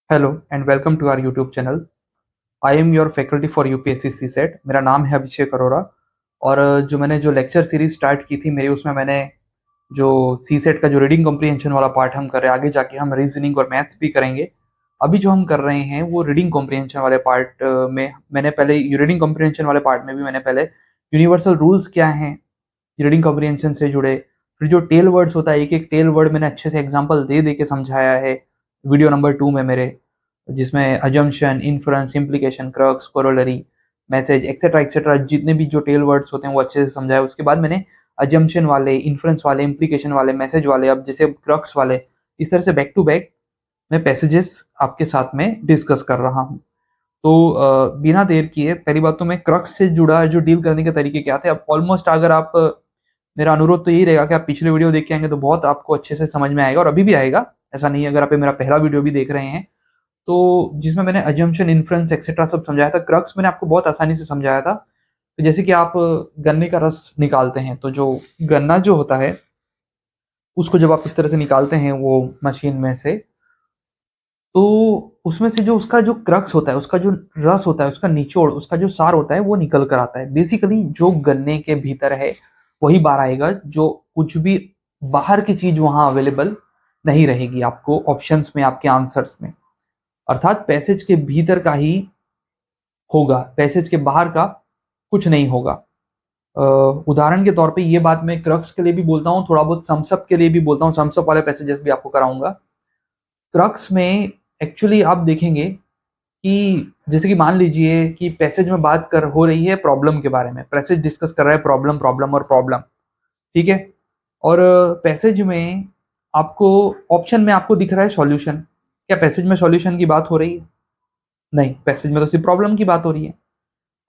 Hello and welcome to our YouTube channel. I am your faculty for UPSC CSAT. मेरा नाम है अभिषेक अरोरा। और जो लेक्चर सीरीज स्टार्ट की थी मेरी, उसमें मैंने जो सी सेट का जो रीडिंग कॉम्प्रीहेंशन वाला पार्ट हम कर रहे हैं, आगे जाके हम रीजनिंग और मैथ्स भी करेंगे। अभी जो हम कर रहे हैं वो रीडिंग कॉम्प्रीहेंशन वाले पार्ट में मैंने पहले रीडिंग कॉम्प्रीहेंशन वाले पार्ट में भी मैंने पहले यूनिवर्सल रूल्स क्या हैं रीडिंग कॉम्प्रीहेंशन से जुड़े, फिर जो टेल वर्ड्स होता है एक एक टेल वर्ड मैंने अच्छे से एग्जांपल दे दे के समझाया है वीडियो नंबर 2 में मेरे, जिसमें assumption, inference, implication, crux, corollary, message etcetera etcetera जितने भी जो टेल वर्ड्स होते हैं वो अच्छे से समझाया। उसके बाद मैंने अजम्पशन वाले, इन्फ्रेंस वाले, इम्प्लीकेशन वाले, मैसेज वाले, अब जैसे क्रक्स वाले, इस तरह से बैक टू बैक मैं पैसेजेस आपके साथ में डिस्कस कर रहा हूँ। तो बिना देर किए पहली बात तो मैं क्रक्स से जुड़ा जो डील करने के तरीके क्या थे। अब ऑलमोस्ट अगर आप मेरा अनुरोध तो यही रहेगा कि आप पिछले वीडियो देख के आएंगे तो बहुत आपको अच्छे से समझ में आएगा, और अभी भी आएगा, ऐसा नहीं है। अगर आप ये मेरा पहला वीडियो भी देख रहे हैं तो जिसमें मैंने अजम्पशन, इन्फ्रेंस एक्सेट्रा सब समझाया था, क्रक्स मैंने आपको बहुत आसानी से समझाया था। तो जैसे कि आप गन्ने का रस निकालते हैं, तो जो गन्ना जो होता है उसको जब आप इस तरह से निकालते हैं वो मशीन में से, तो उसमें से जो उसका जो क्रक्स होता है, उसका जो रस होता है, उसका निचोड़, उसका जो सार होता है वो निकल कर आता है। बेसिकली जो गन्ने के भीतर है वही बाहर आएगा, जो कुछ भी बाहर की चीज वहां अवेलेबल नहीं रहेगी आपको ऑप्शंस में, आपके आंसर्स में। अर्थात पैसेज के भीतर का ही होगा, पैसेज के बाहर का कुछ नहीं होगा। उदाहरण के तौर पे ये बात मैं क्रक्स के लिए भी बोलता हूँ, थोड़ा बहुत सम्सअप के लिए भी बोलता हूँ, सम्सअप वाले पैसेजेस भी आपको कराऊंगा। क्रक्स में एक्चुअली आप देखेंगे कि जैसे कि मान लीजिए कि पैसेज में बात कर हो रही है प्रॉब्लम के बारे में, पैसेज डिस्कस कर रहा है प्रॉब्लम, प्रॉब्लम और प्रॉब्लम, ठीक है। और पैसेज में आपको ऑप्शन में आपको दिख रहा है सॉल्यूशन। क्या पैसेज में सॉल्यूशन की बात हो रही है? नहीं, पैसेज में तो सिर्फ प्रॉब्लम की बात हो रही है।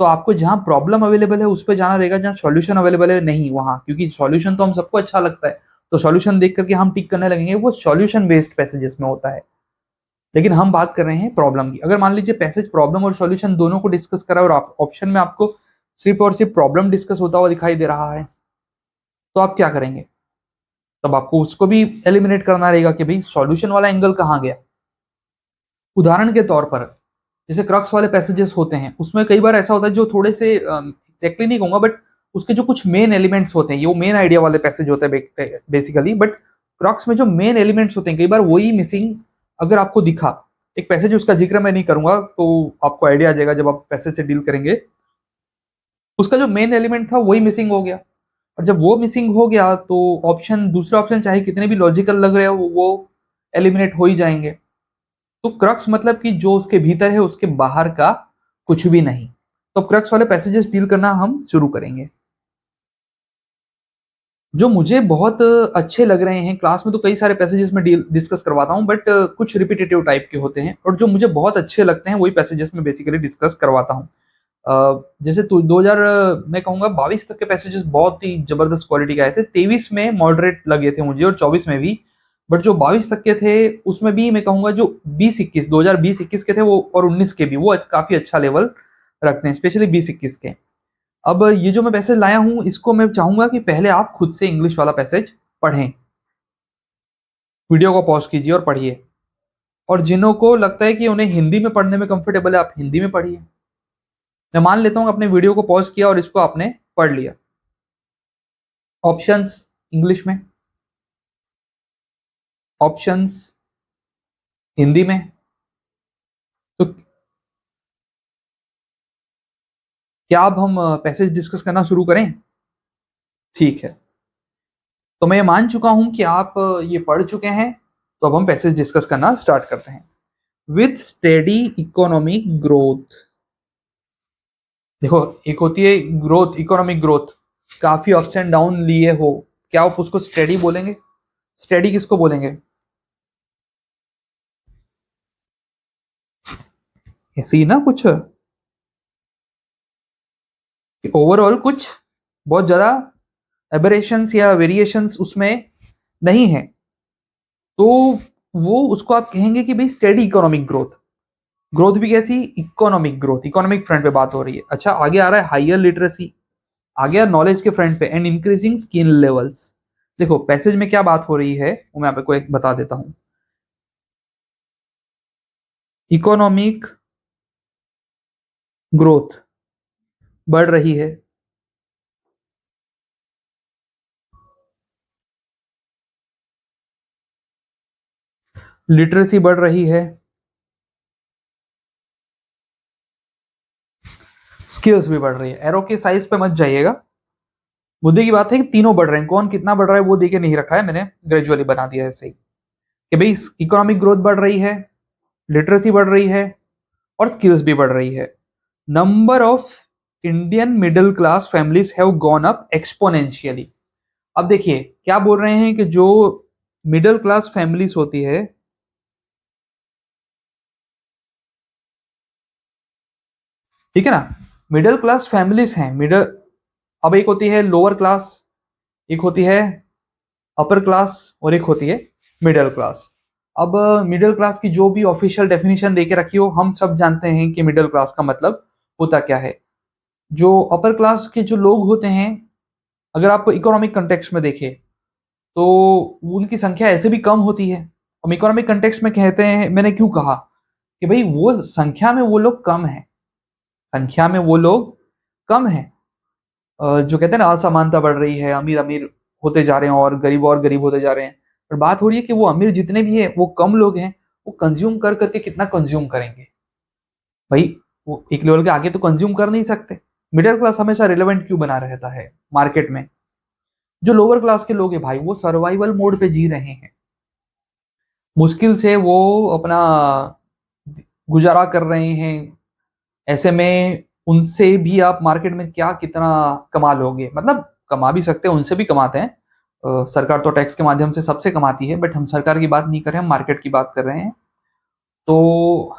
तो आपको जहां प्रॉब्लम अवेलेबल है उस पर जाना रहेगा, जहां सॉल्यूशन अवेलेबल है नहीं वहां, क्योंकि सॉल्यूशन तो हम सबको अच्छा लगता है, तो सॉल्यूशन देख करके हम टिक करने लगेंगे, वो सॉल्यूशन बेस्ड पैसेजेस में होता है। लेकिन हम बात कर रहे हैं प्रॉब्लम की। अगर मान लीजिए पैसेज प्रॉब्लम और सॉल्यूशन दोनों को डिस्कस करा और ऑप्शन में आपको सिर्फ और सिर्फ प्रॉब्लम डिस्कस होता हुआ दिखाई दे रहा है, तो आप क्या करेंगे? तब आपको उसको भी एलिमिनेट करना रहेगा कि भाई सॉल्यूशन वाला एंगल कहाँ गया। उदाहरण के तौर पर जैसे क्रक्स वाले पैसेजेस होते हैं, उसमें कई बार ऐसा होता है जो थोड़े से एग्जैक्टली नहीं कहूंगा, बट उसके जो कुछ मेन एलिमेंट्स होते हैं, ये वो मेन आइडिया वाले पैसेज होते हैं बेसिकली। बट क्रक्स में जो मेन एलिमेंट्स होते हैं कई बार वही मिसिंग अगर आपको दिखा। एक पैसेज उसका जिक्र मैं नहीं करूंगा, तो आपको आइडिया आ जाएगा जब आप पैसेज से डील करेंगे। उसका जो मेन एलिमेंट था वही मिसिंग हो गया, और जब वो मिसिंग हो गया तो ऑप्शन, दूसरे ऑप्शन चाहे कितने भी लॉजिकल लग रहे हो वो एलिमिनेट हो ही जाएंगे। तो क्रक्स मतलब कि जो उसके भीतर है उसके बाहर का कुछ भी नहीं। तो क्रक्स वाले पैसेजेस डील करना हम शुरू करेंगे। जो मुझे बहुत अच्छे लग रहे हैं, क्लास में तो कई सारे पैसेजेस में डील डिस्कस करवाता हूँ, बट कुछ रिपीटेटिव टाइप के होते हैं, और जो मुझे बहुत अच्छे लगते हैं वही पैसेजेस में बेसिकली डिस्कस करवाता हूँ। जैसे तो 2000 मैं कहूंगा 22 तक के पैसेजेस बहुत ही जबरदस्त क्वालिटी के आए थे। 23 में मॉडरेट लगे थे मुझे और 24 में भी, बट जो 22 तक के थे उसमें भी मैं कहूंगा जो 20-21, 2020-21 के थे वो, और 19 के भी, वो काफी अच्छा लेवल रखते हैं, स्पेशली 20-21 के। अब ये जो मैं पैसेज लाया हूँ इसको मैं चाहूंगा कि पहले आप खुद से इंग्लिश वाला पैसेज पढ़ें, वीडियो को पॉज कीजिए और पढ़िए। और जिन्हों को लगता है कि उन्हें हिंदी में पढ़ने में कंफर्टेबल है, आप हिंदी में पढ़िए। मैं मान लेता हूँ अपने वीडियो को पॉज किया और इसको आपने पढ़ लिया। ऑप्शंस इंग्लिश में, ऑप्शंस हिंदी में। तो क्या अब हम पैसेज डिस्कस करना शुरू करें? ठीक है। तो मैं मान चुका हूं कि आप ये पढ़ चुके हैं, तो अब हम पैसेज डिस्कस करना स्टार्ट करते हैं। With steady economic growth. देखो, एक होती है ग्रोथ, इकोनॉमिक ग्रोथ, काफी अप्स एंड डाउन लिए हो, क्या आप उसको स्टेडी बोलेंगे? स्टेडी किसको बोलेंगे? ऐसे ही ना, कुछ ओवरऑल कुछ बहुत ज्यादा एबरेशंस या वेरिएशंस उसमें नहीं है, तो वो उसको आप कहेंगे कि भाई स्टेडी इकोनॉमिक ग्रोथ। ग्रोथ भी कैसी? इकोनॉमिक ग्रोथ, इकोनॉमिक फ्रंट पे बात हो रही है। अच्छा, आगे आ रहा है हायर लिटरेसी, आ गया नॉलेज के फ्रंट पे, एंड इंक्रीजिंग स्किल लेवल्स। देखो पैसेज में क्या बात हो रही है वो मैं आपको एक बता देता हूं। इकोनॉमिक ग्रोथ बढ़ रही है, लिटरेसी बढ़ रही है, स्किल्स भी बढ़ रही है। एरो के साइज पे मत जाइएगा, मुद्दे की बात है कि तीनों बढ़ रहे हैं, कौन कितना बढ़ रहा है वो देके नहीं रखा है मैंने, ग्रेजुअली बना दिया है सही कि भाई इकोनॉमिक ग्रोथ बढ़ रही है, लिटरेसी बढ़ रही है और स्किल्स भी बढ़ रही है। Number of Indian middle class families have gone up exponentially. अब देखिए क्या बोल रहे हैं कि जो मिडिल क्लास फैमिलीज होती है, ठीक है ना, मिडिल क्लास फैमिलीज हैं, मिडिल, अब एक होती है लोअर क्लास, एक होती है अपर क्लास और एक होती है मिडिल क्लास। अब मिडिल क्लास की जो भी ऑफिशियल डेफिनेशन देके रखी हो, हम सब जानते हैं कि मिडिल क्लास का मतलब होता क्या है। जो अपर क्लास के जो लोग होते हैं, अगर आप इकोनॉमिक कंटेक्स्ट में देखें तो उनकी संख्या ऐसे भी कम होती है। हम इकोनॉमिक कंटेक्स्ट में कहते हैं, मैंने क्यों कहा कि भाई वो संख्या में वो लोग कम है, संख्या में वो लोग कम है। जो कहते हैं ना असमानता बढ़ रही है, अमीर अमीर होते जा रहे हैं और गरीब होते जा रहे हैं। पर बात हो रही है कि वो अमीर जितने भी हैं वो कम लोग हैं, वो कंज्यूम कर करके कितना कंज्यूम करेंगे भाई, वो एक लेवल के आगे तो कंज्यूम कर नहीं सकते। मिडिल क्लास हमेशा रिलेवेंट क्यों बना रहता है मार्केट में। जो लोअर क्लास के लोग हैं भाई वो सर्वाइवल मोड पे जी रहे हैं, मुश्किल से वो अपना गुजारा कर रहे हैं। ऐसे में उनसे भी आप मार्केट में क्या कितना कमा लोगे, मतलब कमा भी सकते हैं, उनसे भी कमाते हैं। सरकार तो टैक्स के माध्यम से सबसे कमाती है, बट हम सरकार की बात नहीं कर रहे हैं, हम मार्केट की बात कर रहे हैं। तो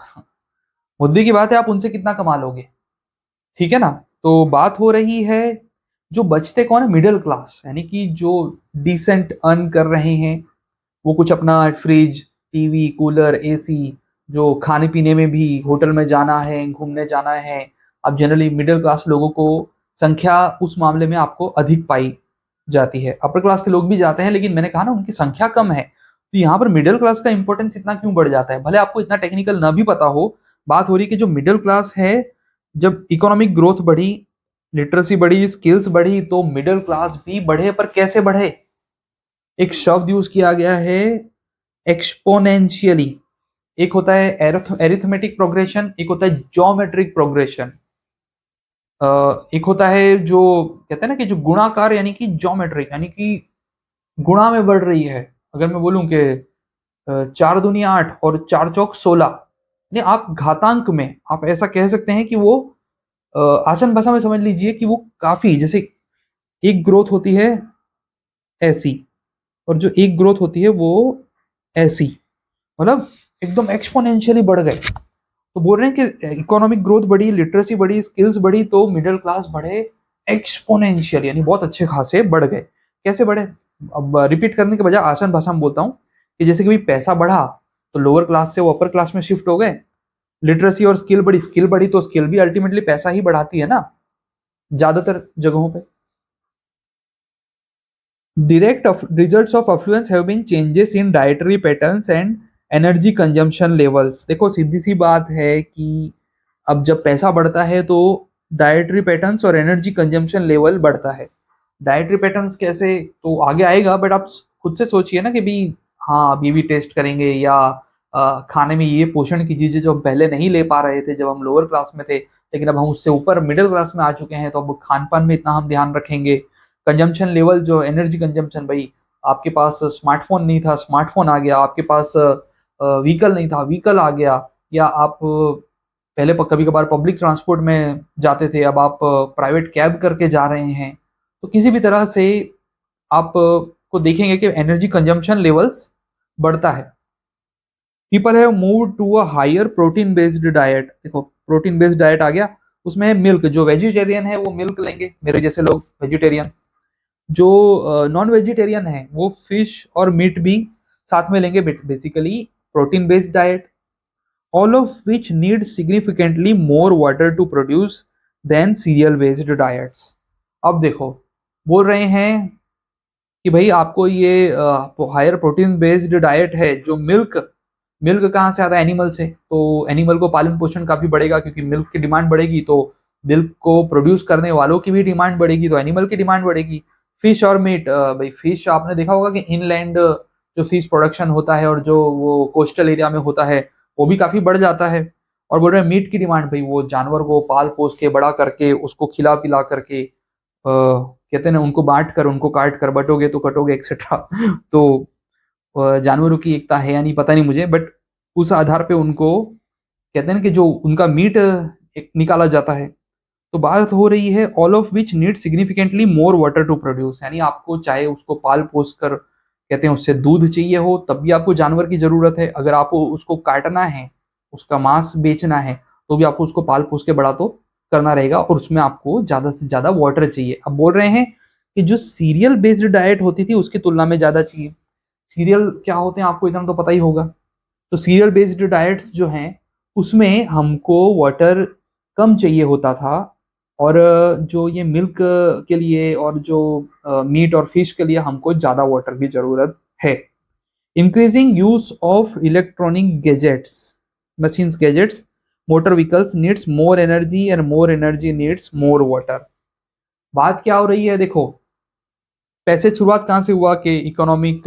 मुद्दे की बात है आप उनसे कितना कमा लोगे, ठीक है ना। तो बात हो रही है जो बचते कौन है, मिडिल क्लास, यानी कि जो डिसेंट अर्न कर रहे हैं, वो कुछ अपना फ्रिज, टीवी, कूलर, एसी, जो खाने पीने में भी होटल में जाना है, घूमने जाना है। अब जनरली मिडिल क्लास लोगों को संख्या उस मामले में आपको अधिक पाई जाती है। अपर क्लास के लोग भी जाते हैं, लेकिन मैंने कहा ना उनकी संख्या कम है, तो यहाँ पर मिडिल क्लास का इंपॉर्टेंस इतना क्यों बढ़ जाता है, भले आपको इतना टेक्निकल ना भी पता हो। बात हो रही है कि जो मिडिल क्लास है, जब इकोनॉमिक ग्रोथ बढ़ी, लिटरेसी बढ़ी, स्किल्स बढ़ी, तो मिडिल क्लास भी बढ़े, पर कैसे बढ़े। एक शब्द यूज किया गया है एक्सपोनेंशियली। एक होता है एरिथमेटिक प्रोग्रेशन, एक होता है ज्योमेट्रिक प्रोग्रेशन। एक होता है जो कहते हैं ना कि जो गुणाकार, यानी कि ज्योमेट्रिक, यानी कि गुणा में बढ़ रही है। अगर मैं बोलूं कि 4 दूनी 8 और 4 चौक 16, नहीं आप घातांक में आप ऐसा कह सकते हैं कि वो आसान भाषा में समझ लीजिए कि वो काफी, जैसे एक ग्रोथ होती है ऐसी और जो एक ग्रोथ होती है वो ऐसी, मतलब एकदम एक्सपोनेंशियली बढ़ गए। तो बोल रहे हैं कि इकोनॉमिक ग्रोथ बढ़ी, लिटरेसी बढ़ी, स्किल्स बढ़ी, तो मिडिल क्लास बढ़े एक्सपोनेंशियल, यानी बहुत अच्छे खासे बढ़ गए। कैसे बढ़े, अब रिपीट करने के बजाय आसान भाषा में बोलता हूँ कि जैसे कि भाई पैसा बढ़ा तो लोअर क्लास से वो अपर क्लास में शिफ्ट हो गए, लिटरेसी और स्किल बढ़ी तो स्किल भी अल्टीमेटली पैसा ही बढ़ाती है ना ज्यादातर जगहों पे। Direct results of affluence have been changes in dietary patterns and energy consumption levels। देखो सीधी सी बात है कि अब जब पैसा बढ़ता है तो डाइटरी पैटर्न्स और एनर्जी कंजम्पशन लेवल बढ़ता है। डाइटरी पैटर्न्स कैसे, तो आगे आएगा, बट आप खुद से सोचिए ना कि भी हाँ अभी भी टेस्ट करेंगे, या खाने में ये पोषण की चीजें जो हम पहले नहीं ले पा रहे थे जब हम लोअर क्लास में थे, लेकिन अब हम उससे ऊपर मिडिल क्लास में आ चुके हैं, तो अब खान पान में इतना हम ध्यान रखेंगे। कंजम्पशन लेवल, जो एनर्जी कंजम्पशन, भाई आपके पास स्मार्टफोन नहीं था, स्मार्टफोन आ गया, आपके पास व्हीकल नहीं था, व्हीकल आ गया, या आप पहले कभी कभार पब्लिक ट्रांसपोर्ट में जाते थे, अब आप प्राइवेट कैब करके जा रहे हैं। तो किसी भी तरह से आप को देखेंगे कि एनर्जी कंजम्पशन लेवल्स बढ़ता है। People have move to a higher protein based diet. देखो प्रोटीन बेस्ड डाइट आ गया, उसमें है मिल्क, जो वेजिटेरियन है वो मिल्क लेंगे, मेरे जैसे लोग वेजिटेरियन। जो नॉन वेजिटेरियन है वो फिश और मीट भी साथ में लेंगे। Basically protein based diet, all of which need significantly more water to produce than cereal based diets। अब देखो बोल रहे हैं कि भाई आपको ये हायर प्रोटीन बेस्ड डाइट है, जो मिल्क मिल्क कहाँ से आता है? एनिमल से। तो एनिमल को पालन पोषण काफी बढ़ेगा, क्योंकि मिल्क की डिमांड बढ़ेगी तो मिल्क को प्रोड्यूस करने वालों की भी डिमांड बढ़ेगी, तो एनिमल की डिमांड बढ़ेगी। फिश और मीट, भाई फिश आपने देखा होगा कि इनलैंड जो फिश प्रोडक्शन होता है और जो वो कोस्टल एरिया में होता है वो भी काफी बढ़ जाता है। और बोल रहे हैं मीट की डिमांड, भाई वो जानवर को पाल पोस के बड़ा करके उसको खिला पिला करके कहते हैं ना, उनको बांट कर उनको काट कर बटोगे तो कटोगे एक्सेट्रा। तो जानवरों की एकता है या नहीं पता नहीं मुझे, बट उस आधार पे उनको कहते हैं ना कि जो उनका मीट एक निकाला जाता है। तो बात हो रही है all of which need significantly more water to produce, यानी आपको चाहे उसको पाल पोस कर कहते हैं उससे दूध चाहिए हो तब भी आपको जानवर की जरूरत है, अगर आपको उसको काटना है उसका मांस बेचना है तो भी आपको उसको पाल पोस के बड़ा तो करना रहेगा, और उसमें आपको ज्यादा से ज्यादा वाटर चाहिए। अब बोल रहे हैं कि जो सीरियल बेस्ड डाइट होती थी उसकी तुलना में ज्यादा चाहिए। सीरियल क्या होते हैं आपको इतना तो पता ही होगा। तो सीरियल बेस्ड डाइट्स जो हैं उसमें हमको वाटर कम चाहिए होता था, और जो ये मिल्क के लिए और जो मीट और फिश के लिए हमको ज्यादा वाटर की जरूरत है। Increasing use of electronic gadgets, machines gadgets, motor vehicles needs more energy and more energy needs more water. बात क्या हो रही है देखो, पैसे शुरुआत कहाँ से हुआ कि इकोनॉमिक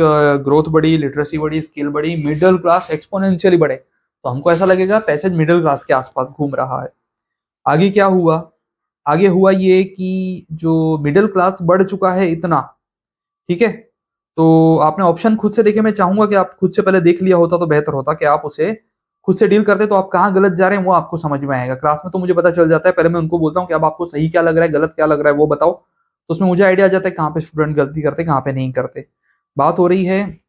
ग्रोथ बढ़ी, लिटरेसी बढ़ी, स्किल बढ़ी, मिडिल क्लास एक्सपोनेंशियली बढ़े, तो हमको ऐसा लगेगा पैसेज मिडिल क्लास के आसपास घूम रहा है। आगे क्या हुआ? आगे हुआ ये कि जो मिडिल क्लास बढ़ चुका है इतना, ठीक है, तो आपने ऑप्शन खुद से देखे, मैं चाहूंगा कि आप खुद से पहले देख लिया होता तो बेहतर होता, कि आप उसे खुद से डील करते तो आप कहाँ गलत जा रहे हैं वो आपको समझ में आएगा। क्लास में तो मुझे पता चल जाता है, पहले मैं उनको बोलता हूँ कि अब आपको सही क्या लग रहा है गलत क्या लग रहा है वो बताओ, तो उसमें मुझे आइडिया आ जाता है कहाँ पे स्टूडेंट गलती करते कहाँ पे नहीं करते। बात हो रही है,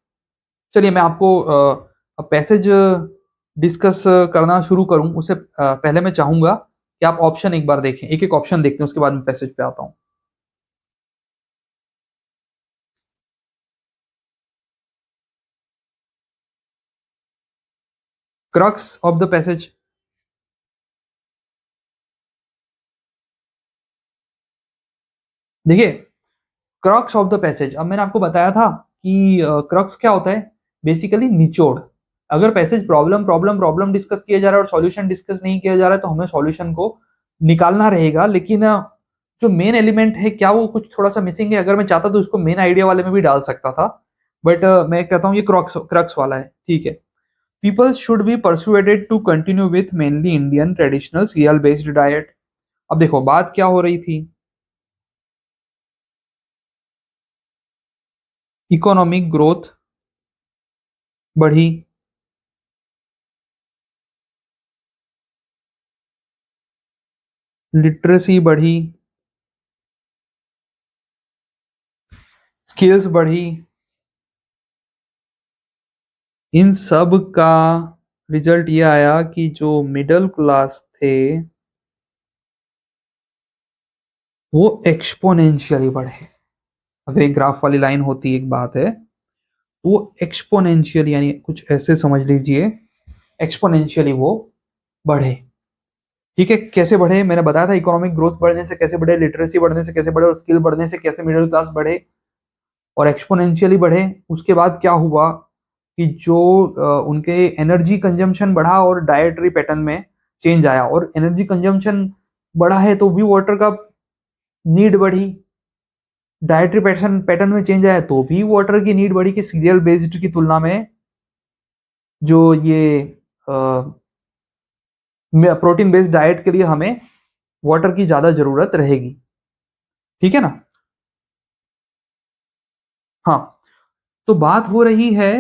चलिए मैं आपको पैसेज डिस्कस करना शुरू करूं उससे पहले मैं चाहूंगा कि आप ऑप्शन एक बार देखें, एक एक ऑप्शन देखते हैं उसके बाद मैं पैसेज पे आता हूं। क्रक्स ऑफ द पैसेज, देखिए क्रक्स ऑफ द पैसेज, अब मैंने आपको बताया था कि क्रक्स क्या होता है, बेसिकली निचोड़। अगर passage problem problem problem discuss किया जा रहा है और सॉल्यूशन डिस्कस नहीं किया जा रहा है तो हमें सॉल्यूशन को निकालना रहेगा, लेकिन जो मेन एलिमेंट है क्या वो कुछ थोड़ा सा मिसिंग है, अगर मैं चाहता तो उसको मेन आइडिया वाले में भी डाल सकता था, बट मैं कहता हूँ ये क्रक्स क्रक्स वाला है, ठीक है। People should be persuaded to continue with mainly Indian traditional cereal based diet. अब देखो बात क्या हो रही थी, इकोनॉमिक ग्रोथ बढ़ी, लिटरेसी बढ़ी, स्किल्स बढ़ी, इन सब का रिजल्ट ये आया कि जो मिडिल क्लास थे वो एक्सपोनेंशियली बढ़े। अगर एक ग्राफ वाली लाइन होती एक बात है, वो एक्सपोनेंशियल यानी कुछ ऐसे समझ लीजिए, एक्सपोनेंशियली वो बढ़े, ठीक है। कैसे बढ़े मैंने बताया था, इकोनॉमिक ग्रोथ बढ़ने से कैसे बढ़े, लिटरेसी बढ़ने से कैसे बढ़े, और स्किल बढ़ने से कैसे मिडिल क्लास बढ़े और एक्सपोनेंशियली बढ़े। उसके बाद क्या हुआ कि जो उनके एनर्जी कंजम्पशन बढ़ा और डाइटरी पैटर्न में चेंज आया, और एनर्जी कंजम्पशन बढ़ा है तो भी वाटर का नीड बढ़ी, डाइटरी पैटर्न पैटर्न में चेंज आया तो भी वाटर की नीड बढ़ी, कि सीरियल बेस्ड की तुलना में जो ये प्रोटीन बेस्ड डाइट के लिए हमें वाटर की ज्यादा जरूरत रहेगी, ठीक है ना। हाँ, तो बात हो रही है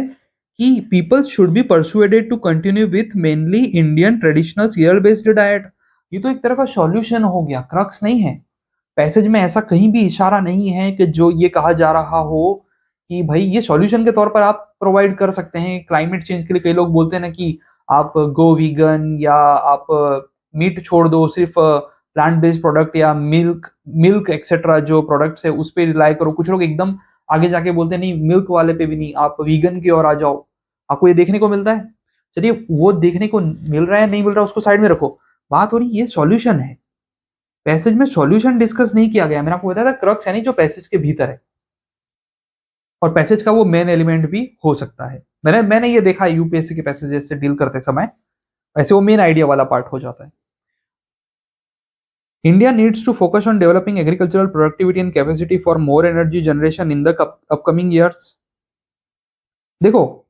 कि people should be persuaded to continue with mainly Indian traditional cereal based diet. ये तो एक तरह का सॉल्यूशन हो गया, क्रक्स नहीं है। पैसेज में ऐसा कहीं भी इशारा नहीं है कि जो ये कहा जा रहा हो कि भाई ये सॉल्यूशन के तौर पर आप प्रोवाइड कर सकते हैं क्लाइमेट चेंज के लिए। कई लोग बोलते हैं ना कि आप गो वीगन या आप मीट छोड़ दो, सिर्फ प्लांट बेस्ड प्रोडक्ट या मिल्क मिल्क एक्सेट्रा जो प्रोडक्ट्स है उस पर रिलाई करो। कुछ लोग एकदम आगे जाके बोलते हैं नहीं मिल्क वाले पे भी नहीं, आप वीगन की ओर आ जाओ। आपको ये देखने को मिलता है, चलिए वो देखने को मिल रहा है नहीं मिल रहा है उसको साइड में रखो, बात हो रही ये सॉल्यूशन है। पैसेज में सॉल्यूशन डिस्कस नहीं किया गया, मैंने आपको बताया था क्रक्स यानी जो पैसेज के भीतर है। और पैसेज का वो मेन एलिमेंट भी हो सकता है। मैंने ये देखा है यूपीएससी के पैसेजेस से डील करते समय, ऐसे वो मेन आइडिया वाला पार्ट हो जाता है। India needs to focus on developing agricultural productivity and capacity for more energy generation in the upcoming years. देखो,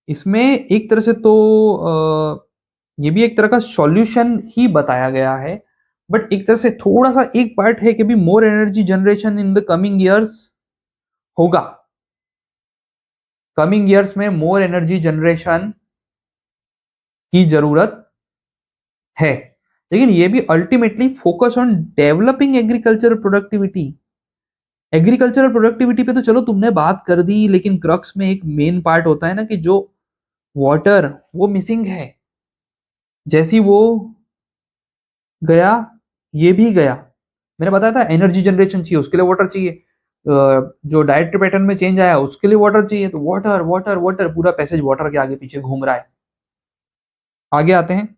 इसमें एक तरह से तो ये भी एक तरह का सॉल्यूशन ही बताया गया है, बट एक तरह से थोड़ा सा एक पार्ट है कि भी मोर energy generation in the coming years होगा। कमिंग ईयर्स में मोर एनर्जी जनरेशन की जरूरत है, लेकिन ये भी ultimately focus on developing agriculture productivity. Agricultural productivity पे तो चलो तुमने बात कर दी, लेकिन क्रक्स में एक मेन पार्ट होता है ना कि जो वाटर वो मिसिंग है। जैसी वो गया ये भी गया। मैंने बताया था एनर्जी जनरेशन चाहिए, उसके लिए वाटर चाहिए। जो डाइट पैटर्न में चेंज आया उसके लिए वाटर चाहिए, तो वाटर वाटर वाटर, पूरा पैसेज वाटर के आगे पीछे घूम रहा है। आगे आते हैं।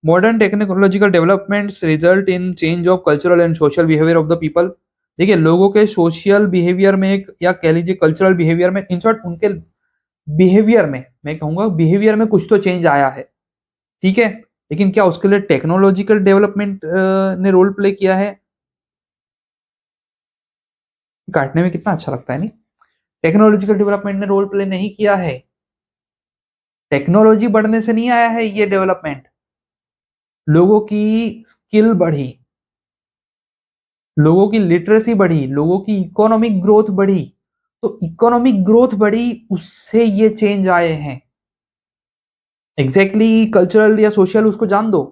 Modern technological developments result in change of cultural and social behaviour of the people. देखिए, लोगों के सोशल बिहेवियर में एक, या कह लीजिए कल्चरल बिहेवियर में, इन शॉर्ट उनके बिहेवियर में, मैं कहूंगा बिहेवियर में कुछ तो चेंज आया है, ठीक है। लेकिन क्या उसके लिए टेक्नोलॉजिकल डेवलपमेंट ने रोल प्ले किया है? काटने में कितना अच्छा लगता है नहीं। टेक्नोलॉजिकल डेवलपमेंट ने रोल प्ले नहीं किया है। टेक्नोलॉजी बढ़ने से नहीं आया है ये डेवलपमेंट। लोगों की स्किल बढ़ी, लोगों की लिटरेसी बढ़ी, लोगों की इकोनॉमिक ग्रोथ बढ़ी, तो इकोनॉमिक ग्रोथ बढ़ी, उससे ये चेंज आए हैं। एग्जैक्टली कल्चरल या सोशल उसको जान दो,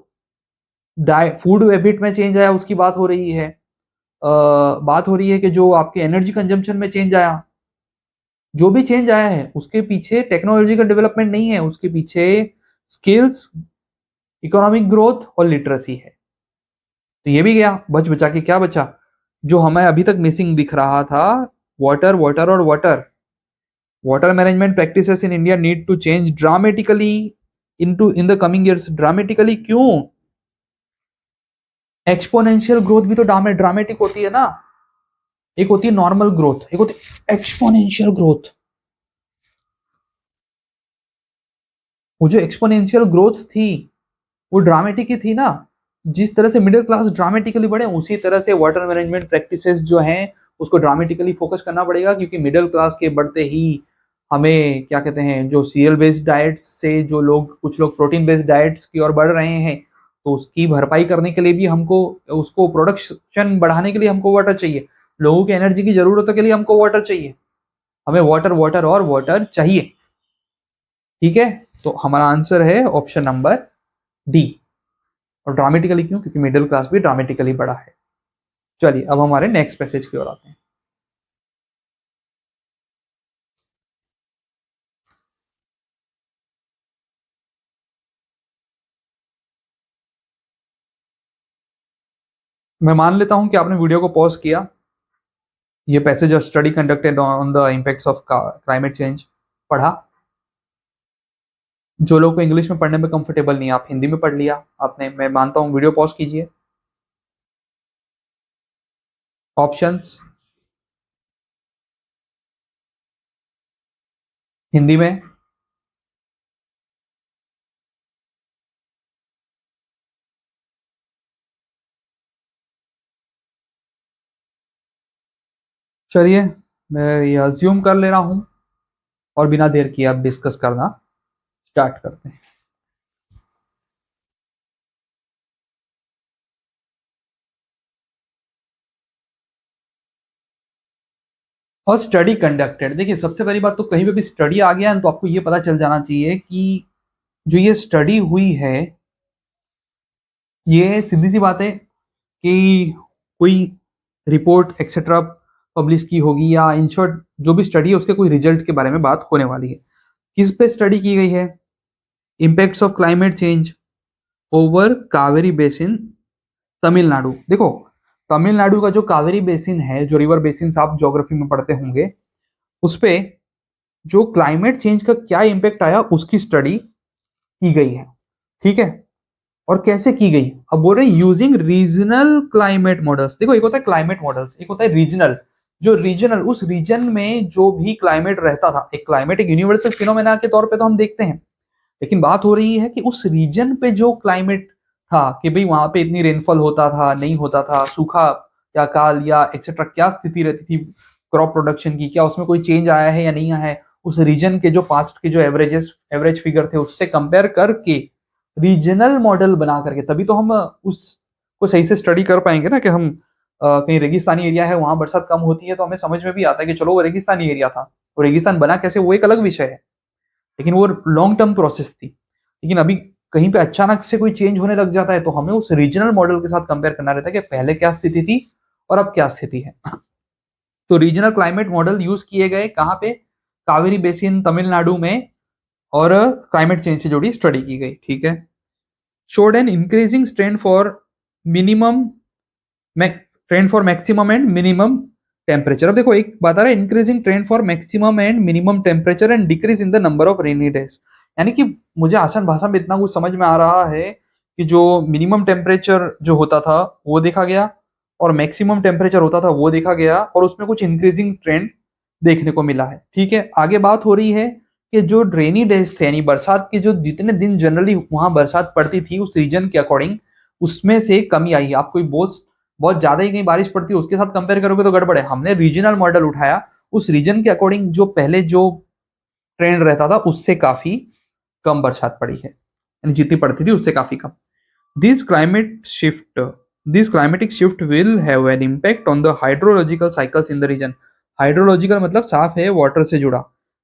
फूड हैबिट में चेंज आया उसकी बात हो रही है। बात हो रही है कि जो आपके एनर्जी कंजम्पशन में चेंज आया, जो भी चेंज आया है उसके पीछे टेक्नोलॉजिकल डेवलपमेंट नहीं है, उसके पीछे स्किल्स, इकोनॉमिक ग्रोथ और लिटरेसी है। तो ये भी गया, बच बचा के क्या बचा? जो हमें अभी तक मिसिंग दिख रहा था, वाटर वाटर और water. Water management practices in India need to change dramatically in the coming years. Dramatically क्यों? एक्सपोनेंशियल ग्रोथ भी तो ड्रामेटिक होती है ना। एक होती है नॉर्मल ग्रोथ, एक होती है एक्सपोनेंशियल ग्रोथ। वो जो एक्सपोनेंशियल ग्रोथ थी वो ड्रामेटिक ही थी ना। जिस तरह से मिडिल क्लास ड्रामेटिकली बढ़े, उसी तरह से वाटर मैनेजमेंट प्रैक्टिसेस जो हैं उसको ड्रामेटिकली फोकस करना पड़ेगा, क्योंकि मिडिल क्लास के बढ़ते ही हमें क्या कहते हैं, जो सीरियल बेस्ड डाइट से जो लोग, कुछ लोग प्रोटीन बेस्ड डाइट्स की ओर बढ़ रहे हैं, तो उसकी भरपाई करने के लिए भी हमको, उसको प्रोडक्शन बढ़ाने के लिए हमको वाटर चाहिए। लोगों की एनर्जी की जरूरतों के लिए हमको वाटर चाहिए। हमें वाटर वाटर और वाटर चाहिए, ठीक है। तो हमारा आंसर है ऑप्शन नंबर डी। और ड्रामेटिकली क्यों? क्योंकि मिडिल क्लास भी ड्रामेटिकली बढ़ा है। चलिए अब हमारे नेक्स्ट पैसेज की ओर आते हैं। मैं मान लेता हूं कि आपने वीडियो को पॉज किया, ये passage of study conducted on the impacts of climate change पढ़ा। जो लोग को इंग्लिश में पढ़ने में कंफर्टेबल नहीं, आप हिंदी में पढ़ लिया आपने, मैं मानता हूं। वीडियो पॉज कीजिए। ऑप्शंस हिंदी में। चलिए मैं ये अज्यूम कर ले रहा हूं, और बिना देर किए अब डिस्कस करना स्टार्ट करते हैं। और स्टडी कंडक्टेड, देखिए सबसे पहली बात तो कहीं पे भी स्टडी आ गया है तो आपको ये पता चल जाना चाहिए कि जो ये स्टडी हुई है, ये सीधी सी बात है कि कोई रिपोर्ट एक्सेट्रा पब्लिश की होगी, या इन शॉर्ट जो भी स्टडी है उसके कोई रिजल्ट के बारे में बात होने वाली है। किस पे स्टडी की गई है? Impacts of climate change over Kaveri basin, Tamil Nadu. देखो, तमिलनाडु का जो कावेरी बेसिन है, जो रिवर बेसिन आप ज्योग्राफी में पढ़ते होंगे, उस पे जो क्लाइमेट चेंज का क्या इम्पैक्ट आया उसकी स्टडी की गई है, ठीक है। और कैसे की गई? अब बोल रहे हैं यूजिंग रीजनल क्लाइमेट मॉडल्स। देखो, एक होता है क्लाइमेट मॉडल्स, एक होता है रीजनल। जो रीजनल, उस रीजन में जो भी क्लाइमेट रहता था, एक क्लाइमेट एक यूनिवर्सल फिनोमेना के तौर पे तो हम देखते हैं, लेकिन बात हो रही है कि उस रीजन पे जो क्लाइमेट था, कि भाई वहां पे इतनी रेनफॉल होता था, नहीं होता था, सूखा या काल या एक्सेट्रा, क्या स्थिति रहती थी क्रॉप प्रोडक्शन की, क्या उसमें कोई चेंज आया है या नहीं आया है, उस रीजन के जो पास्ट के जो एवरेज फिगर थे उससे कंपेयर करके रीजनल मॉडल बना करके, तभी तो हम उसको सही से स्टडी कर पाएंगे ना, कि हम कहीं रेगिस्तानी एरिया है वहां बरसात कम होती है तो हमें समझ में भी आता है कि चलो वो रेगिस्तानी एरिया था, वो रेगिस्तान बना कैसे वो एक अलग विषय है, लेकिन वो लॉन्ग टर्म प्रोसेस थी। लेकिन अभी कहीं पे अचानक से कोई चेंज होने लग जाता है तो हमें उस रीजनल मॉडल के साथ कंपेयर करना रहता है कि पहले क्या स्थिति थी और अब क्या स्थिति है। तो रीजनल क्लाइमेट मॉडल यूज किए गए कहाँ पे, कावेरी बेसिन तमिलनाडु में, और क्लाइमेट चेंज से जुड़ी स्टडी की गई, ठीक है। Showed an increasing trend for minimum trend for maximum and minimum temperature. अब देखो एक बात आ रहा है, increasing trend for maximum and minimum temperature and decrease in the number of rainy days. यानी कि मुझे आसान भाषा में इतना कुछ समझ में आ रहा है कि जो मिनिमम टेम्परेचर जो होता था वो देखा गया, और मैक्सिमम टेम्परेचर होता था वो देखा गया, और उसमें कुछ इंक्रीजिंग ट्रेंड देखने को मिला है, ठीक है। आगे बात हो रही है कि जो रेनी डेज थे, यानी बरसात के जो जितने दिन जनरली वहां बरसात पड़ती थी उस रीजन के अकॉर्डिंग, उसमें से कमी आई। आप कोई बहुत ज्यादा ही कहीं बारिश पड़ती है उसके साथ कंपेयर करोगे तो गड़बड़ है। हमने रीजनल मॉडल उठाया, उस रीजन के अकॉर्डिंग जो पहले जो ट्रेंड रहता था उससे काफी कम बरसात पड़ी है, यानी जितनी पड़ती थी उससे काफी कम। This climate shift this climatic shift will have an impact on the hydrological cycles in the region. Hydrological मतलब साफ है वाटर से जुड़ा।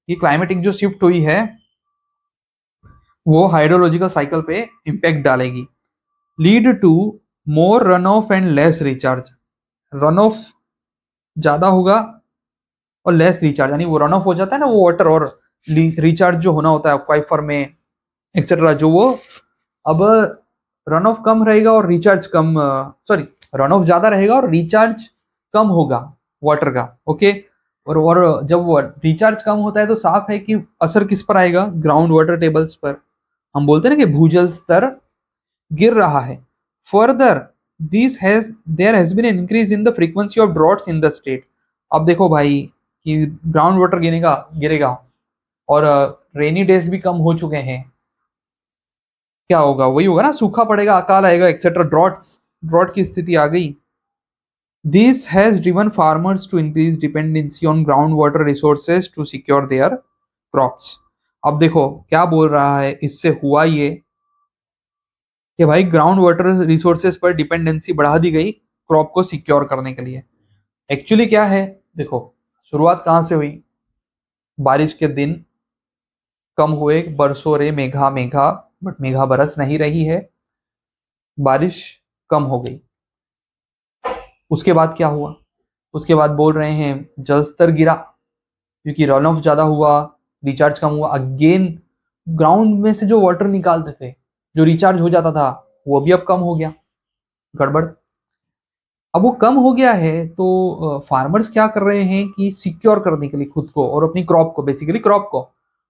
ये क्लाइमेटिक जो शिफ्ट हुई है वो हाइड्रोलॉजिकल साइकिल पे इम्पैक्ट डालेगी। Lead to more run off and less recharge. Run off ज्यादा होगा और लेस रिचार्ज, यानी वो रन ऑफ हो जाता है ना वो वाटर, और रिचार्ज जो होना होता है एक्वाइफर में एक्सेट्रा, जो वो अब रन ऑफ कम रहेगा और रिचार्ज कम, सॉरी, रन ऑफ ज्यादा रहेगा और रिचार्ज कम होगा वाटर का, ओके। और जब वो रिचार्ज कम होता है तो साफ है कि असर किस पर आएगा, ग्राउंड वाटर टेबल्स पर। हम बोलते हैं ना कि भूजल स्तर गिर रहा है। Further this has there has been an increase in the frequency of droughts in the state. अब देखो भाई कि ग्राउंड वाटर गिरेगा और रेनी डेज भी कम हो चुके हैं, क्या होगा, वही होगा ना, सूखा पड़ेगा, अकाल आएगा एक्सेट्रा, ड्रॉट की स्थिति आ गई। This has driven farmers to increase dependency on ground water resources to secure their crops. अब देखो क्या बोल रहा है, इससे हुआ ये कि भाई ग्राउंड वाटर रिसोर्सेज पर डिपेंडेंसी बढ़ा दी गई क्रॉप को सिक्योर करने के लिए। एक्चुअली क्या है, देखो शुरुआत कहां से हुई, बारिश के दिन कम हुए, बरसों रे मेघा मेघा, बट मेघा बरस नहीं रही है, बारिश कम हो गई। उसके बाद क्या हुआ, उसके बाद बोल रहे हैं जल स्तर गिरा, क्योंकि रन ऑफ ज्यादा हुआ, रिचार्ज कम हुआ। अगेन ग्राउंड में से जो वाटर निकालते थे, जो रिचार्ज हो जाता था, वो भी अब कम हो गया, गड़बड़। अब वो कम हो गया है तो फार्मर्स क्या कर रहे हैं कि सिक्योर करने के लिए खुद को और अपनी क्रॉप को, बेसिकली क्रॉप को,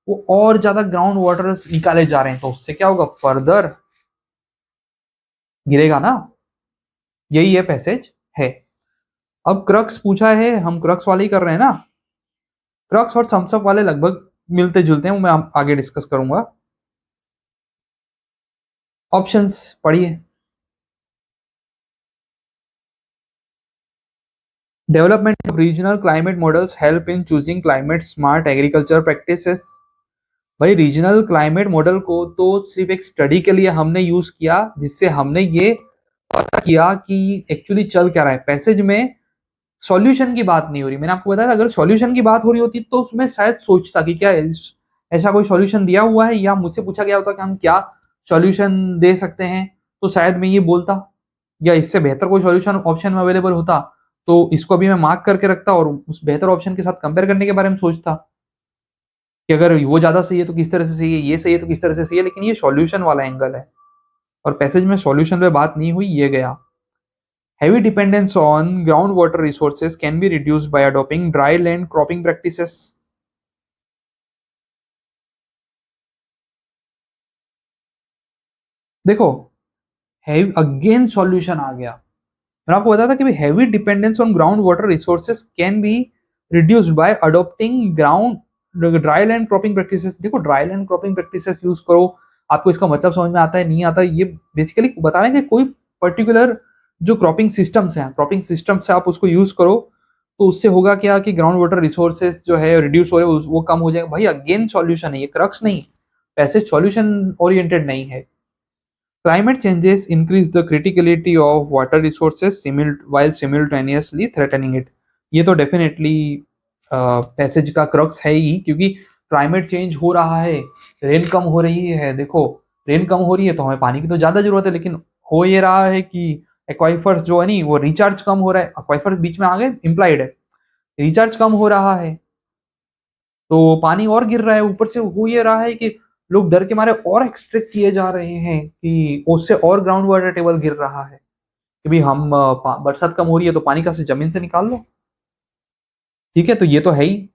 वो और ज्यादा ग्राउंड वाटर निकाले जा रहे हैं, तो उससे क्या होगा, फर्दर गिरेगा ना, यही है पैसेज है। अब क्रक्स पूछा है, हम क्रक्स वाले ही कर रहे हैं ना, क्रक्स और थम्सअप वाले लगभग मिलते जुलते हैं, वो मैं आगे डिस्कस करूंगा। ऑप्शंस पढ़िए। Development of regional climate models help in choosing climate smart agriculture practices. भाई रीजनल क्लाइमेट मॉडल को तो सिर्फ एक स्टडी के लिए हमने यूज किया, जिससे हमने ये पता किया कि एक्चुअली चल क्या रहा है पैसेज में। सॉल्यूशन की बात नहीं हो रही, मैंने आपको बताया था, अगर सॉल्यूशन की बात हो रही होती तो उसमें शायद सोचता कि क्या ऐसा कोई सॉल्यूशन दिया हुआ है, या मुझसे पूछा गया होता कि हम क्या सॉल्यूशन दे सकते हैं, तो शायद मैं ये बोलता, या इससे बेहतर कोई सॉल्यूशन ऑप्शन में अवेलेबल होता तो इसको भी मैं मार्क करके रखता और उस बेहतर ऑप्शन के साथ कंपेयर करने के बारे में सोचता कि अगर वो ज्यादा सही है तो किस तरह से सही है, ये सही है तो किस तरह से सही है। लेकिन ये सॉल्यूशन वाला एंगल है और पैसेज में सॉल्यूशन पे बात नहीं हुई, ये गया। Heavy dependence on groundwater resources can be reduced by adopting dry land cropping practices. देखो, अगेन सॉल्यूशन आ गया, मैंने आपको बताया था कि heavy dependence on ground water resources can be reduced by adopting ground dry land cropping practices. देखो dry land cropping practices use करो, आपको इसका मतलब समझ में आता है नहीं आता, ये बेसिकली बता रहे हैं कि कोई पर्टिकुलर जो क्रॉपिंग सिस्टम्स हैं, क्रॉपिंग सिस्टम्स से आप उसको यूज करो, तो उससे होगा क्या कि ग्राउंड वाटर रिसोर्सेज जो है रिड्यूस हो रहे हैं, वो कम हो जाएगा। भाई अगेन सॉल्यूशन है ये, क्रक्स नहीं, पैसेज सॉल्यूशन ओरिएंटेड नहीं है। Climate changes increase the criticality of water resources while simultaneously threatening it। ये तो डेफिनेटली पैसेज का क्रक्स है ही, क्योंकि क्लाइमेट चेंज हो रहा है, रेन कम हो रही है। देखो रेन कम हो रही है तो हमें पानी की तो ज्यादा जरूरत है, लेकिन हो ये रहा है कि एक्वाइफर्स जो है नहीं वो रिचार्ज कम हो रहा है, एक्वाइफर्स बीच में आ गए इम्प्लाइड है, रिचार्ज कम हो रहा है तो पानी और गिर रहा है। ऊपर से हो ये रहा है कि लोग डर के मारे और एक्सट्रैक्ट किए जा रहे हैं कि उससे और ग्राउंड वाटर टेबल गिर रहा है कि भाई हम बरसात कम हो रही है तो पानी का से जमीन से निकाल लो। ठीक है, तो ये तो है ही।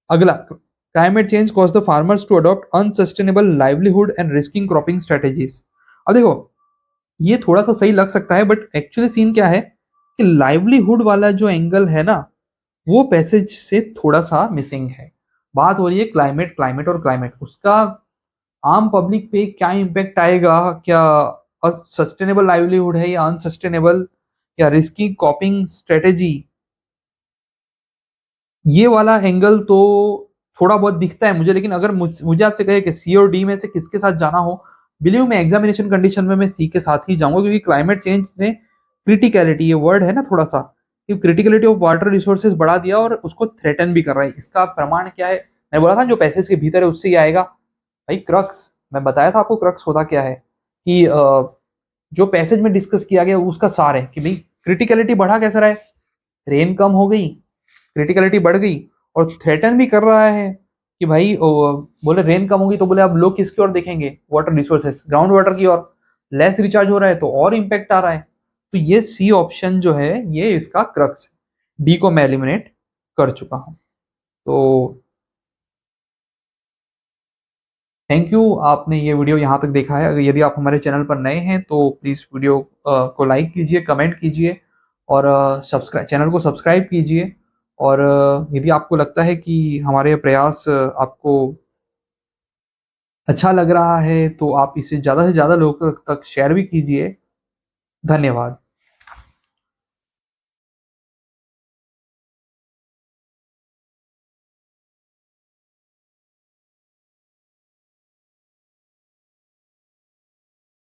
अगला, climate change cause the farmers to adopt unsustainable livelihood and risking cropping strategies. अब देखो ये थोड़ा सा सही लग सकता है, बट एक्चुअली सीन क्या है कि लाइवलीहुड वाला जो एंगल है ना वो पैसेज से थोड़ा सा मिसिंग है। बात हो रही है क्लाइमेट, क्लाइमेट और क्लाइमेट, उसका आम पब्लिक पे क्या इम्पैक्ट आएगा, क्या सस्टेनेबल लाइवलीहुड है या अनसस्टेनेबल या रिस्की कॉपिंग स्ट्रेटेजी, ये वाला एंगल तो थोड़ा बहुत दिखता है मुझे। लेकिन अगर मुझे आपसे कहे कि सी और डी में से किसके साथ जाना हो, बिलीव में एग्जामिनेशन कंडीशन में मैं सी के साथ ही जाऊंगा, क्योंकि क्लाइमेट चेंज ने क्रिटिकलिटी, ये वर्ड है ना थोड़ा सा, कि क्रिटिकलिटी ऑफ वाटर रिसोर्सेज बढ़ा दिया और उसको थ्रेटन भी कर रहा है। इसका प्रमाण क्या है, मैं बोला था जो पैसेज के भीतर है उससे ही आएगा। भाई क्रक्स, मैं बताया था आपको क्रक्स होता क्या है कि जो पैसेज में डिस्कस किया गया उसका सार है कि भाई क्रिटिकलिटी बढ़ा कैसा रहा है, रेन कम हो गई, क्रिटिकलिटी बढ़ गई, और थ्रेटन भी कर रहा है कि भाई बोले रेन कम होगी तो बोले अब लोग किसकी ओर देखेंगे, वाटर रिसोर्सेस ग्राउंड वाटर की ओर, लेस रिचार्ज हो रहा है तो और इम्पैक्ट आ रहा है। तो ये सी ऑप्शन जो है ये इसका क्रक्स है, डी को मैं एलिमिनेट कर चुका हूं। तो थैंक यू, आपने ये वीडियो यहाँ तक देखा है। अगर यदि आप हमारे चैनल पर नए हैं तो प्लीज़ वीडियो को लाइक कीजिए, कमेंट कीजिए और सब्सक्राइब, चैनल को सब्सक्राइब कीजिए। और यदि आपको लगता है कि हमारे प्रयास आपको अच्छा लग रहा है तो आप इसे ज़्यादा से ज़्यादा लोगों तक शेयर भी कीजिए। धन्यवाद।